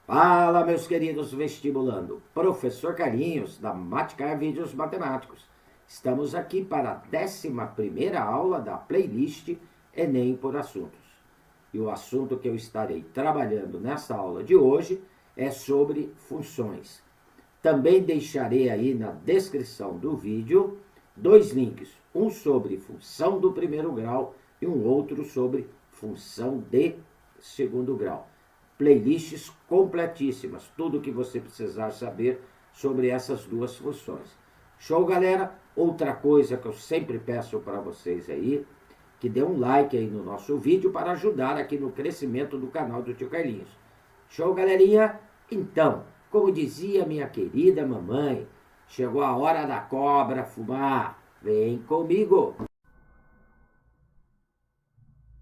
Fala, meus queridos vestibulando. Professor Carlinhos, da Maticar Vídeos Matemáticos. Estamos aqui para a 11ª aula da playlist Enem por Assuntos. E o assunto que eu estarei trabalhando nessa aula de hoje é sobre funções. Também deixarei aí na descrição do vídeo dois links, um sobre função do primeiro grau e um outro sobre função de segundo grau. Playlists completíssimas, tudo o que você precisar saber sobre essas duas funções. Show, galera? Outra coisa que eu sempre peço para vocês aí, que dê um like aí no nosso vídeo para ajudar aqui no crescimento do canal do Tio Carlinhos. Show, galerinha? Então, como dizia minha querida mamãe, chegou a hora da cobra fumar. Vem comigo!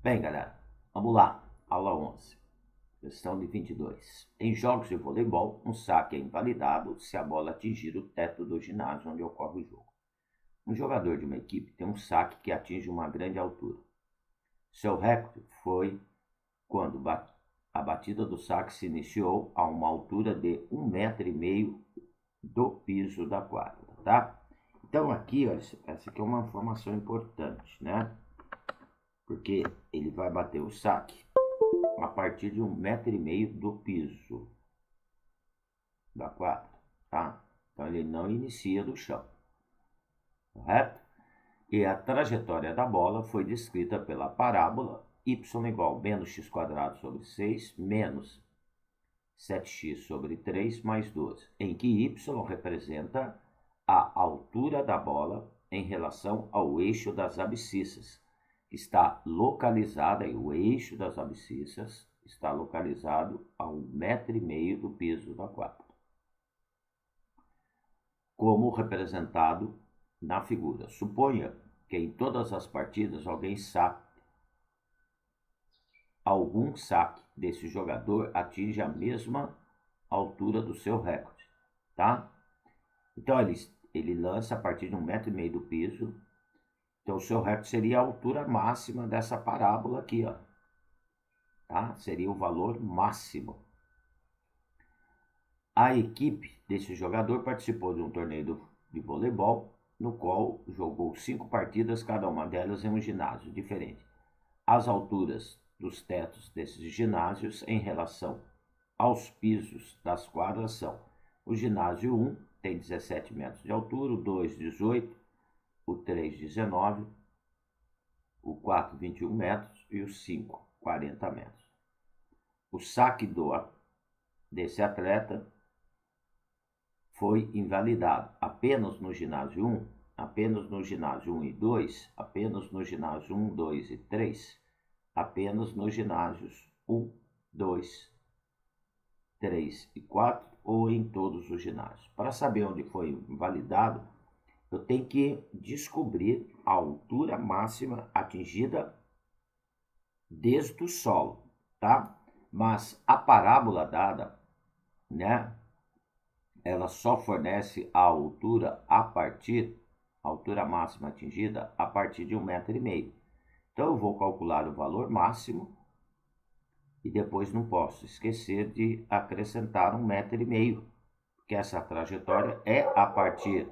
Bem, galera, vamos lá. Aula 11. Questão de 22. Em jogos de voleibol, um saque é invalidado se a bola atingir o teto do ginásio onde ocorre o jogo. Um jogador de uma equipe tem um saque que atinge uma grande altura. Seu recorde foi quando a batida do saque se iniciou a uma altura de 1,5 m do piso da quadra, tá? Então aqui, olha, essa aqui é uma informação importante, né? Porque ele vai bater o saque a partir de 1,5 m do piso da quadra, tá? Então ele não inicia do chão, correto? E a trajetória da bola foi descrita pela parábola y igual menos x² sobre 6 menos 7x sobre 3 mais 12, em que y representa a altura da bola em relação ao eixo das abscissas, que está localizada, e o eixo das abscissas está localizado a 1,5 m do piso da quadra, como representado na figura. Suponha que em todas as partidas algum saque desse jogador atinge a mesma altura do seu recorde, tá? Então ele lança a partir de 1,5 m do piso. Então o seu recorde seria a altura máxima dessa parábola aqui, ó. Tá? Seria o valor máximo. A equipe desse jogador participou de um torneio de voleibol, no qual jogou 5 partidas, cada uma delas em um ginásio diferente. As alturas dos tetos desses ginásios em relação aos pisos das quadras são: o ginásio 1 tem 17 metros de altura, o 2, 18, o 3, 19, o 4, 21 metros e o 5, 40 metros. O saque desse atleta foi invalidado apenas no ginásio 1, apenas no ginásio 1 e 2, apenas no ginásio 1, 2 e 3, apenas nos ginásios 1, 2, 3 e 4 ou em todos os ginásios. Para saber onde foi invalidado, eu tenho que descobrir a altura máxima atingida desde o solo, tá? Mas a parábola dada, né, ela só fornece a altura máxima atingida a partir de 1,5 m. Então eu vou calcular o valor máximo e depois não posso esquecer de acrescentar 1,5 m, porque essa trajetória é a partir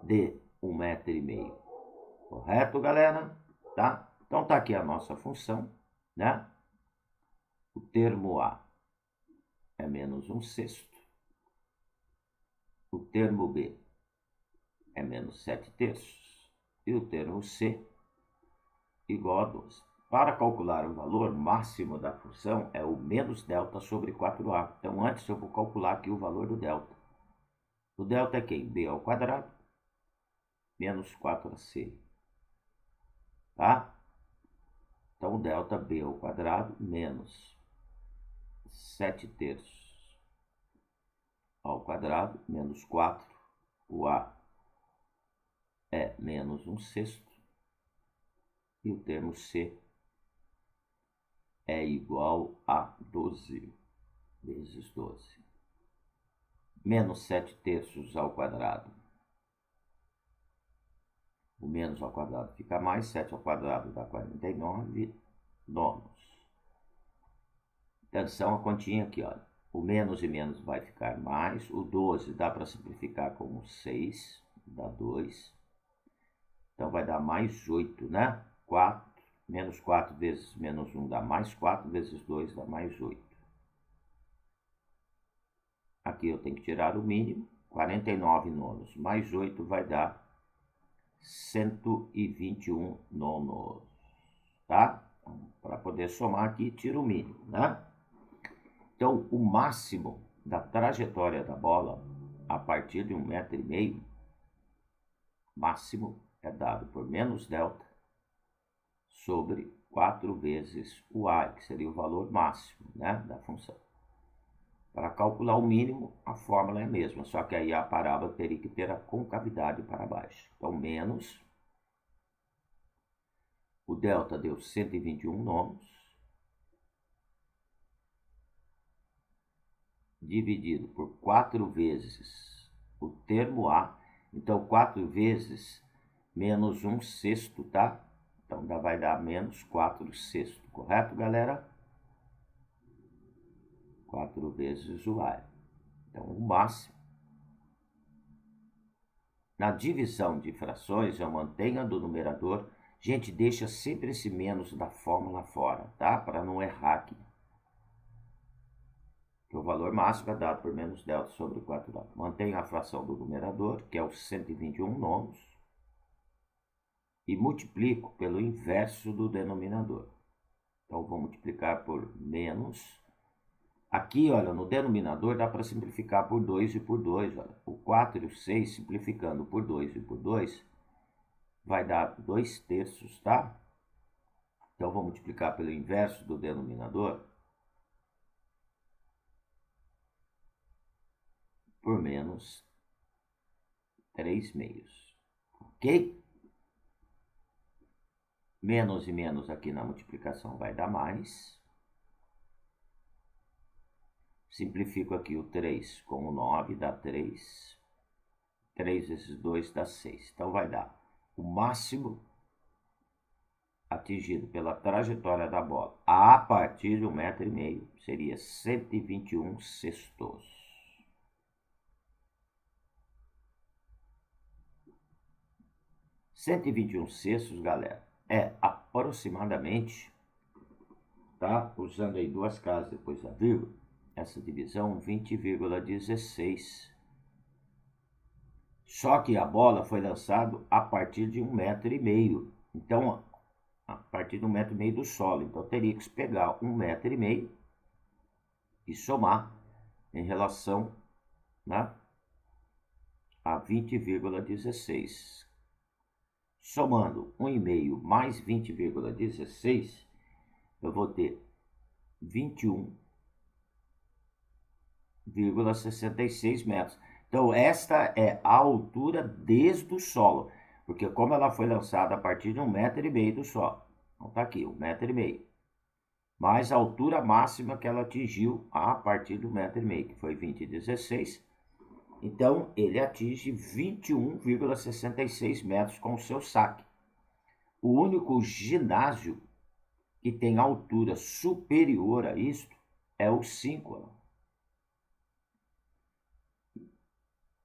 de 1,5 m. Correto, galera? Tá? Então tá aqui a nossa função, né? O termo A é menos 1/6. O termo B é menos 7/3. E o termo C igual a 12. Para calcular o valor máximo da função é o menos delta sobre 4a. Então antes eu vou calcular aqui o valor do delta. O delta é quem? B ao quadrado menos 4ac. Tá? Então o delta B ao quadrado menos 7/3 ao quadrado menos 4. O A é menos 1/6. E o termo C é igual a 12 vezes 12. Menos 7/3 ao quadrado. O menos ao quadrado fica mais, 7 ao quadrado dá 49 nonos. Atenção a continha aqui, olha. O menos e menos vai ficar mais. O 12 dá para simplificar como 6, dá 2. Então vai dar mais 8, né? 4, menos 4 vezes menos 1 dá mais 4, vezes 2 dá mais 8. Aqui eu tenho que tirar o mínimo. 49 nonos mais 8 vai dar 121 nonos, tá? Para poder somar aqui, tira o mínimo, né? Então, o máximo da trajetória da bola, a partir de 1,5 m, máximo é dado por menos delta sobre 4 vezes o A, que seria o valor máximo, né, da função. Para calcular o mínimo, a fórmula é a mesma, só que aí a parábola teria que ter a concavidade para baixo. Então, menos, o delta deu 121 nonos, dividido por 4 vezes o termo A. Então, 4 vezes menos 1 sexto, tá? Então, vai dar menos 4 sexto, correto, galera? 4 vezes o A. Então, o máximo. Na divisão de frações, eu mantenho do numerador. Gente, deixa sempre esse menos da fórmula fora, tá? Para não errar aqui. Que o valor máximo é dado por menos delta sobre 4A. Mantenho a fração do numerador, que é os 121 nonos, e multiplico pelo inverso do denominador. Então, vou multiplicar por menos. Aqui, olha, no denominador dá para simplificar por 2 e por 2. Olha. O 4 e o 6, simplificando por 2 e por 2, vai dar 2 terços, tá? Então, vou multiplicar pelo inverso do denominador por menos 3 meios. Ok? Menos e menos aqui na multiplicação vai dar mais. Simplifico aqui o 3 com o 9, dá 3. 3 vezes 2 dá 6. Então, vai dar o máximo atingido pela trajetória da bola a partir de 1,5 m seria 121 sextos. (121 sextos, galera, é aproximadamente, tá? Usando aí duas casas depois da vírgula, essa divisão 20,16. Só que a bola foi lançada a partir de 1,5 m. Então, a partir de 1,5 m do solo. Então, teria que pegar 1,5 m e somar em relação, né, a 20,16. Somando 1,5 mais 20,16, eu vou ter 21,66 metros. Então, esta é a altura desde o solo, porque como ela foi lançada a partir de 1,5 m do solo. Então, tá aqui, 1,5 m. Mais a altura máxima que ela atingiu a partir do 1,5 m, que foi 20,16. Então, ele atinge 21,66 metros com o seu saque. O único ginásio que tem altura superior a isto é o 5.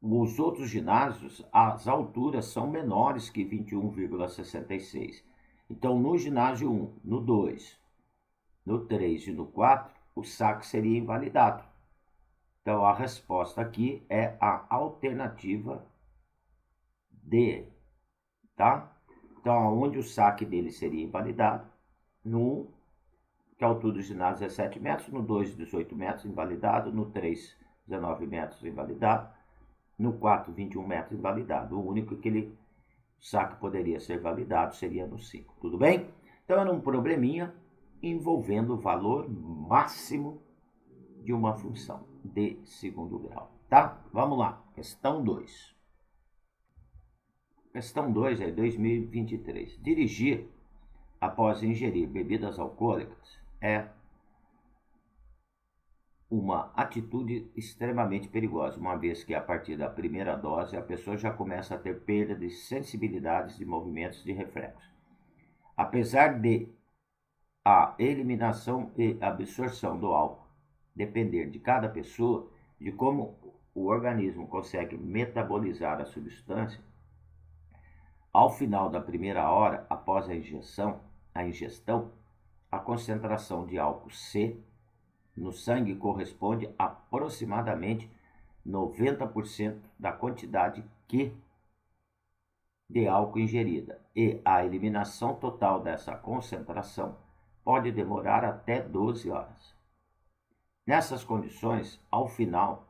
Os outros ginásios, as alturas são menores que 21,66. Então, no ginásio 1, no 2, no 3 e no 4, o saque seria invalidado. Então, a resposta aqui é a alternativa D, tá? Então, onde o saque dele seria invalidado? No 1, que a altura do ginásio é 7 metros, no 2, 18 metros, invalidado, no 3, 19 metros, invalidado, no 4, 21 metros, invalidado. O único que ele saque poderia ser validado seria no 5, tudo bem? Então, era um probleminha envolvendo o valor máximo de uma função de segundo grau, tá? Vamos lá, questão 2. Questão 2 é 2023. Dirigir após ingerir bebidas alcoólicas é uma atitude extremamente perigosa, uma vez que a partir da primeira dose a pessoa já começa a ter perda de sensibilidades de movimentos de reflexo. Apesar de a eliminação e absorção do álcool depender de cada pessoa, de como o organismo consegue metabolizar a substância, ao final da primeira hora após a ingestão, a concentração de álcool C no sangue corresponde a aproximadamente 90% da quantidade Q de álcool ingerida, e a eliminação total dessa concentração pode demorar até 12 horas. Nessas condições, ao final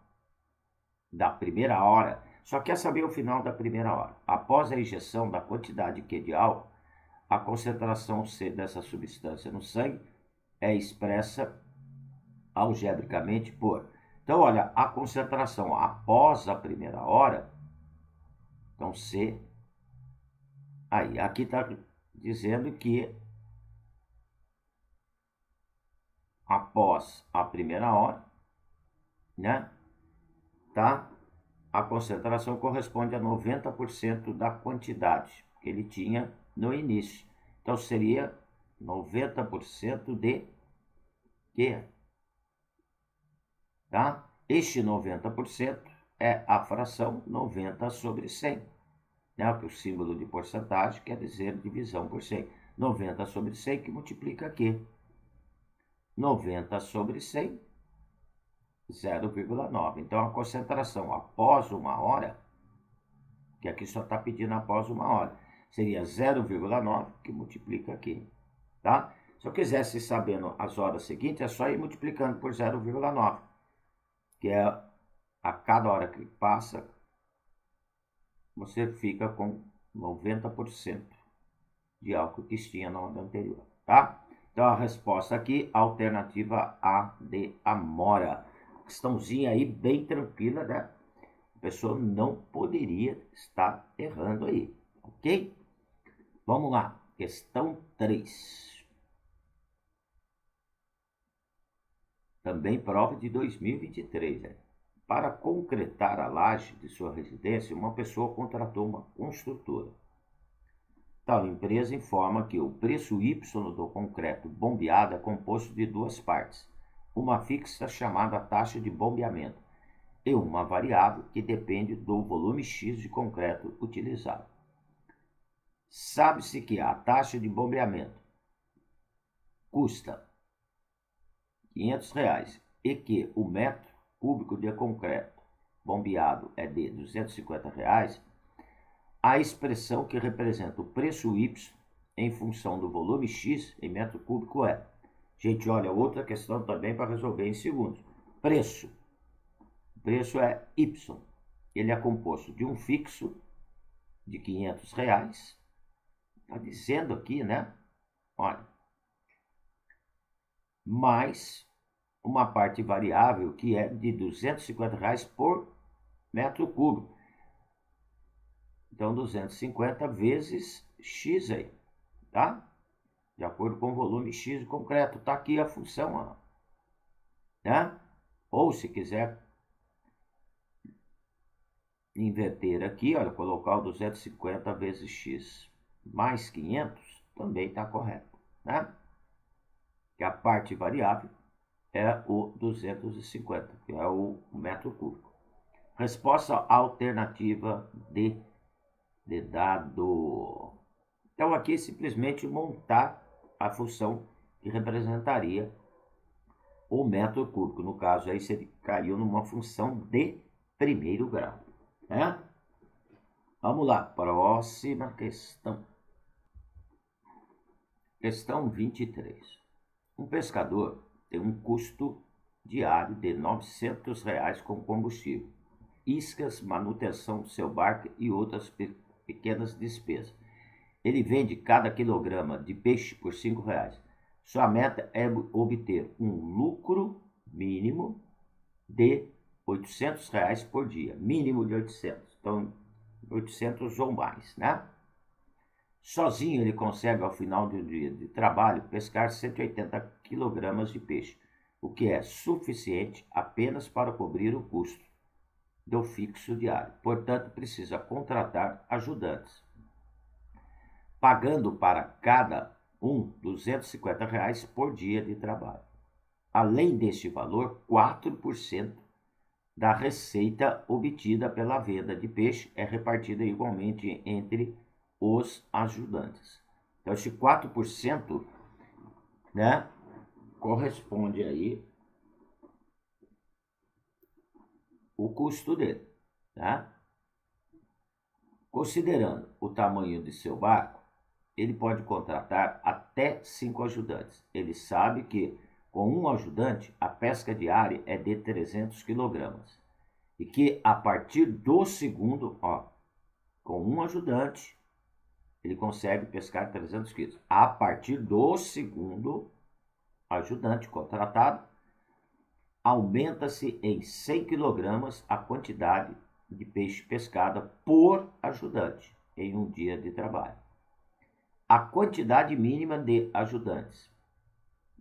da primeira hora, só quer saber o final da primeira hora, após a injeção da quantidade Q de álcool, a concentração C dessa substância no sangue é expressa algebricamente por... Então, olha, a concentração após a primeira hora, então C, aí, aqui está dizendo que após a primeira hora, né, tá? A concentração corresponde a 90% da quantidade que ele tinha no início. Então, seria 90% de Q. Tá? Este 90% é a fração 90 sobre 100. Né? Que o símbolo de porcentagem quer dizer divisão por 100. 90 sobre 100 que multiplica Q. 90 sobre 100, 0,9. Então, a concentração após uma hora, que aqui só está pedindo após uma hora, seria 0,9, que multiplica aqui. Tá? Se eu quisesse saber as horas seguintes, é só ir multiplicando por 0,9, que é a cada hora que passa, você fica com 90% de álcool que tinha na hora anterior. Tá? Então, a resposta aqui, alternativa A de Amora. Questãozinha aí bem tranquila, né? A pessoa não poderia estar errando aí, ok? Vamos lá, questão 3. Também prova de 2023, né? Para concretar a laje de sua residência, uma pessoa contratou uma construtora. Tal empresa informa que o preço Y do concreto bombeado é composto de duas partes, uma fixa chamada taxa de bombeamento e uma variável que depende do volume X de concreto utilizado. Sabe-se que a taxa de bombeamento custa R$500 e que o metro cúbico de concreto bombeado é de R$250, a expressão que representa o preço Y em função do volume X em metro cúbico é... Gente, olha, outra questão também para resolver em segundos. Preço. O preço é Y. Ele é composto de um fixo de R$500. Está dizendo aqui, né? Olha. Mais uma parte variável que é de R$250 por metro cúbico. Então, 250 vezes X aí, tá? De acordo com o volume X de concreto. Tá aqui a função, ó, né? Ou se quiser inverter aqui, olha, colocar o 250 vezes X mais 500, também está correto, né? Que a parte variável é o 250, que é o metro cúbico. Resposta alternativa de dado. Então, aqui simplesmente montar a função que representaria o metro cúbico. No caso, aí você caiu numa função de primeiro grau, né? Vamos lá, próxima questão. Questão 23. Um pescador tem um custo diário de R$900 com combustível, iscas, manutenção do seu barco e outras pequenas despesas. Ele vende cada quilograma de peixe por R$5. Sua meta é obter um lucro mínimo de R$800 por dia. Mínimo de 800. Então, 800 ou mais, né? Sozinho ele consegue, ao final do dia de trabalho, pescar 180 quilogramas de peixe, o que é suficiente apenas para cobrir o custo do fixo diário. Portanto, precisa contratar ajudantes, pagando para cada um R$250 por dia de trabalho. além deste valor, 4% da receita obtida pela venda de peixe é repartida igualmente entre os ajudantes. Então, esse 4%, né, corresponde aí o custo dele, tá? Considerando o tamanho de seu barco, ele pode contratar até 5 ajudantes. Ele sabe que com um ajudante a pesca diária é de 300 kg e que a partir do segundo, com um ajudante, ele consegue pescar 300 quilos. A partir do segundo ajudante contratado, aumenta-se em 100 kg a quantidade de peixe pescada por ajudante em um dia de trabalho. A quantidade mínima de ajudantes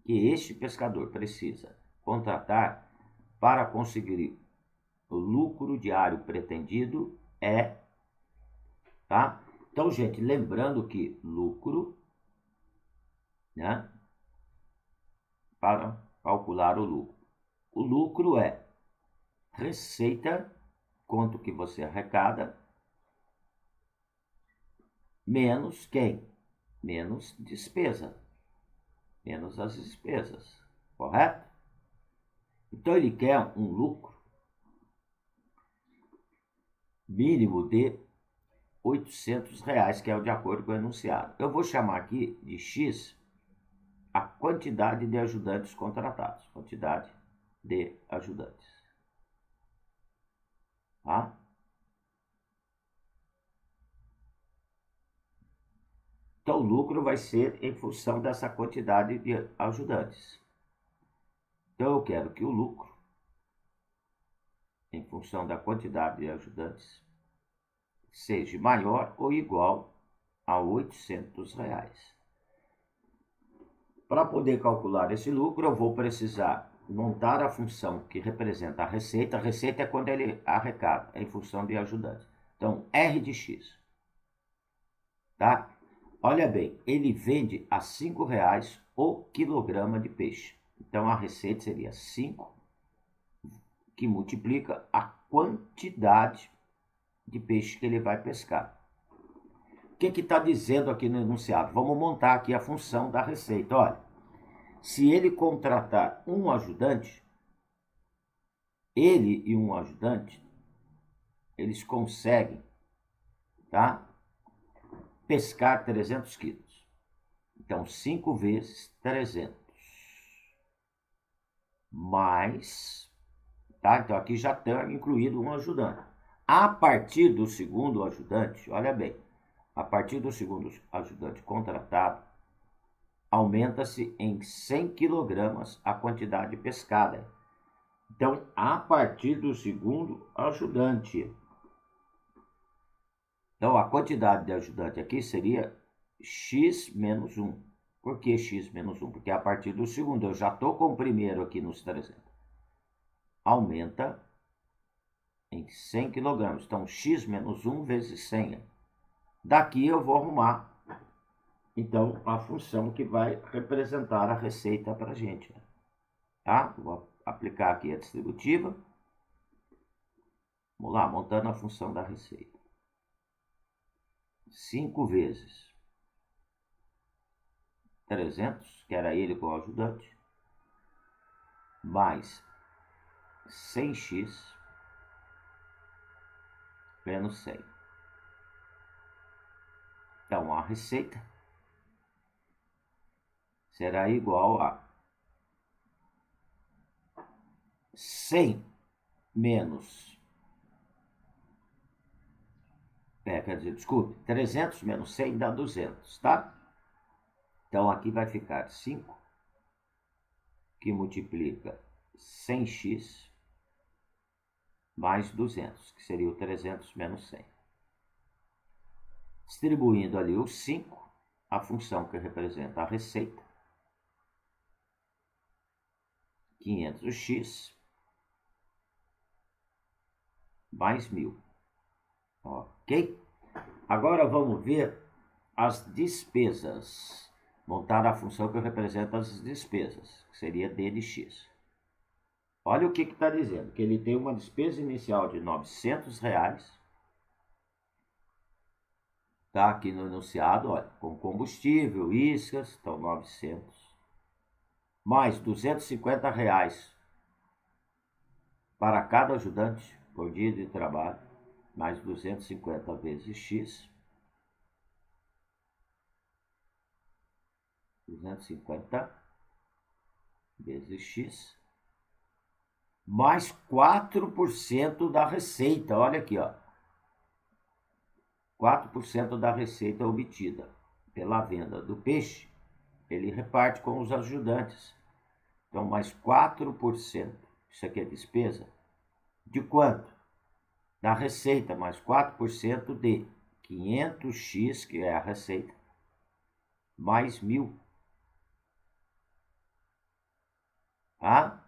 que este pescador precisa contratar para conseguir o lucro diário pretendido é, tá? Então, gente, lembrando que lucro, né, para calcular o lucro é receita, quanto que você arrecada, menos quem? Menos despesa, menos as despesas, correto? Então ele quer um lucro mínimo de R$ 800, que é o de acordo com o enunciado. Eu vou chamar aqui de X a quantidade de ajudantes contratados. Quantidade de ajudantes. Tá? Então, o lucro vai ser em função dessa quantidade de ajudantes. Então, eu quero que o lucro, em função da quantidade de ajudantes, seja maior ou igual a R$ 800. Para poder calcular esse lucro, eu vou precisar montar a função que representa a receita. A receita é quando ele arrecada, em função de ajudantes. Então, R de X. Tá? Olha bem, ele vende a R$ 5,00 o quilograma de peixe. Então, a receita seria 5, que multiplica a quantidade de peixe que ele vai pescar. O que está dizendo aqui no enunciado? Vamos montar aqui a função da receita. Olha, se ele contratar um ajudante, ele e um ajudante, eles conseguem, tá, pescar 300 quilos. Então, 5 vezes 300. Mais, tá? Então, aqui já está incluído um ajudante. A partir do segundo ajudante, olha bem, a partir do segundo ajudante contratado, aumenta-se em 100 kg a quantidade pescada. Então, a partir do segundo ajudante. Então, a quantidade de ajudante aqui seria x menos 1. Por que x menos 1? Porque a partir do segundo, eu já estou com o primeiro aqui nos 300. Aumenta em 100 kg. Então, x menos 1 vezes 100. Daqui eu vou arrumar, então, a função que vai representar a receita para a gente. Tá? Vou aplicar aqui a distributiva. Vamos lá, montando a função da receita. 5 vezes 300, que era ele com o ajudante, mais 100x menos 100. Então, a receita será igual a 100 menos, quer dizer, desculpe, 300 menos 100 dá 200, tá? Então, aqui vai ficar 5, que multiplica 100x mais 200, que seria o 300 menos 100. Distribuindo ali o 5, a função que representa a receita, 500x mais 1.000. Ok? Agora vamos ver as despesas. montar a função que representa as despesas, que seria D de x. Olha o que está dizendo, que ele tem uma despesa inicial de R$900, tá aqui no enunciado, olha, com combustível, iscas, então 900, mais R$250 para cada ajudante por dia de trabalho, mais 250 vezes x, 250 vezes x, mais 4% da receita, olha aqui, ó, 4% da receita obtida pela venda do peixe, ele reparte com os ajudantes. Então, mais 4%, isso aqui é despesa, de quanto? Da receita, mais 4% de 500x, que é a receita, mais 1.000. Tá?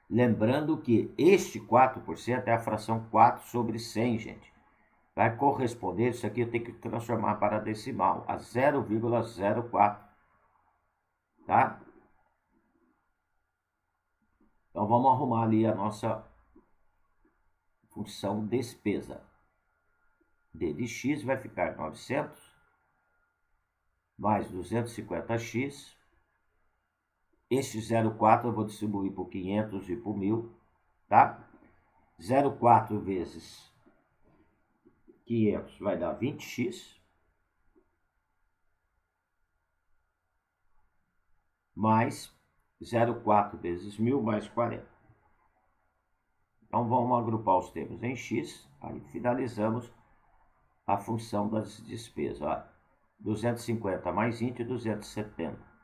Lembrando que este 4% é a fração 4 sobre 100, gente. Vai corresponder, isso aqui eu tenho que transformar para decimal, a 0,04. Tá? Então, vamos arrumar ali a nossa função despesa. D de x vai ficar 900 mais 250x. Este 0,4 eu vou distribuir por 500 e por 1.000, tá? 0,4 vezes 500 vai dar 20x, mais 0,4 vezes 1.000 mais 40. Então, vamos agrupar os termos em x, aí finalizamos a função das despesas. Ó, 250 mais 20, 270.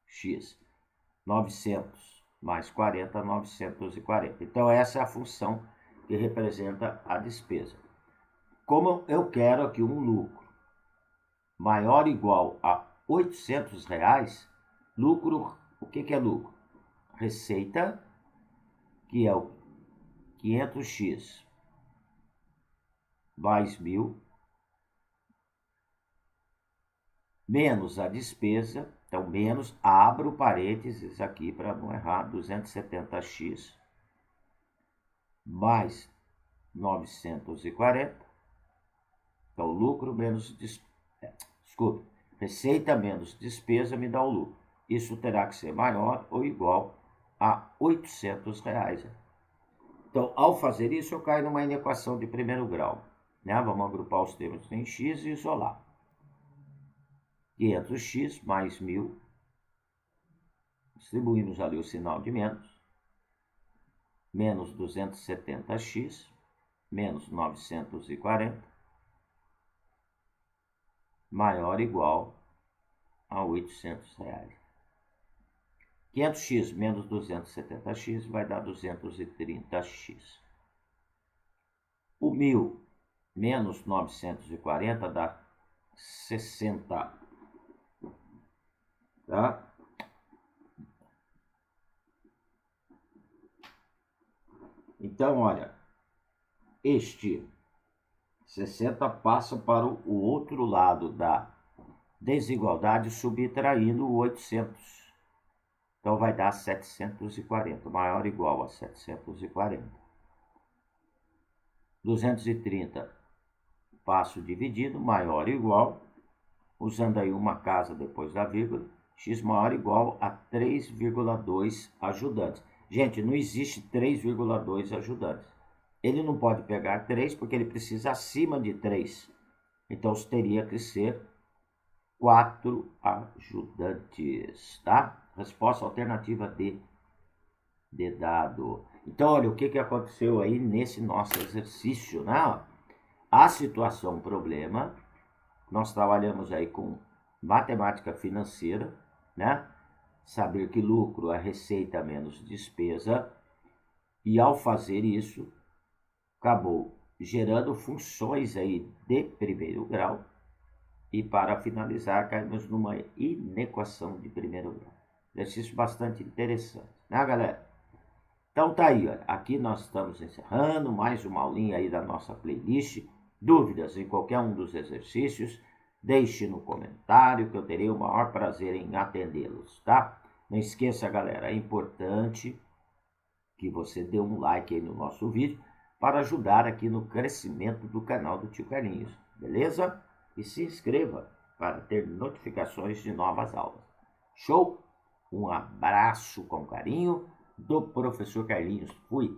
X. 900 mais 40, 940. Então, essa é a função que representa a despesa. Como eu quero aqui um lucro maior ou igual a R$800, lucro, o que é lucro? Receita, que é o 500x mais 1.000, menos a despesa, então menos, abro parênteses aqui para não errar, 270x mais 940, então lucro menos, desculpe, receita menos despesa me dá o lucro. Isso terá que ser maior ou igual a R$800. Então, ao fazer isso, eu caio numa inequação de primeiro grau. Né? Vamos agrupar os termos em x e isolar. 500x mais 1.000. Distribuímos ali o sinal de menos. Menos 270x, menos 940, maior ou igual a R$800. 500x menos 270x vai dar 230x. O 1.000 menos 940 dá 60. Tá? Então, olha, este 60 passa para o outro lado da desigualdade, subtraindo o 800. Então, vai dar 740, maior ou igual a 740. 230, passo dividido, maior ou igual, usando aí uma casa depois da vírgula, x maior ou igual a 3,2 ajudantes. Gente, não existe 3,2 ajudantes. Ele não pode pegar 3 porque ele precisa acima de 3. Então, teria que ser 4 ajudantes, tá? Resposta alternativa D de dado. Então, olha o que aconteceu aí nesse nosso exercício, né? A situação problema, nós trabalhamos aí com matemática financeira, né? Saber que lucro é receita menos despesa, e ao fazer isso, acabou gerando funções aí de primeiro grau, e para finalizar, caímos numa inequação de primeiro grau. Exercício bastante interessante, né, galera? Então tá aí, olha, aqui nós estamos encerrando mais uma aulinha aí da nossa playlist. Dúvidas em qualquer um dos exercícios, deixe no comentário que eu terei o maior prazer em atendê-los, tá? Não esqueça, galera, é importante que você dê um like aí no nosso vídeo para ajudar aqui no crescimento do canal do Tio Carlinhos, beleza? E se inscreva para ter notificações de novas aulas. Show? Um abraço com carinho do professor Carlinhos. Fui!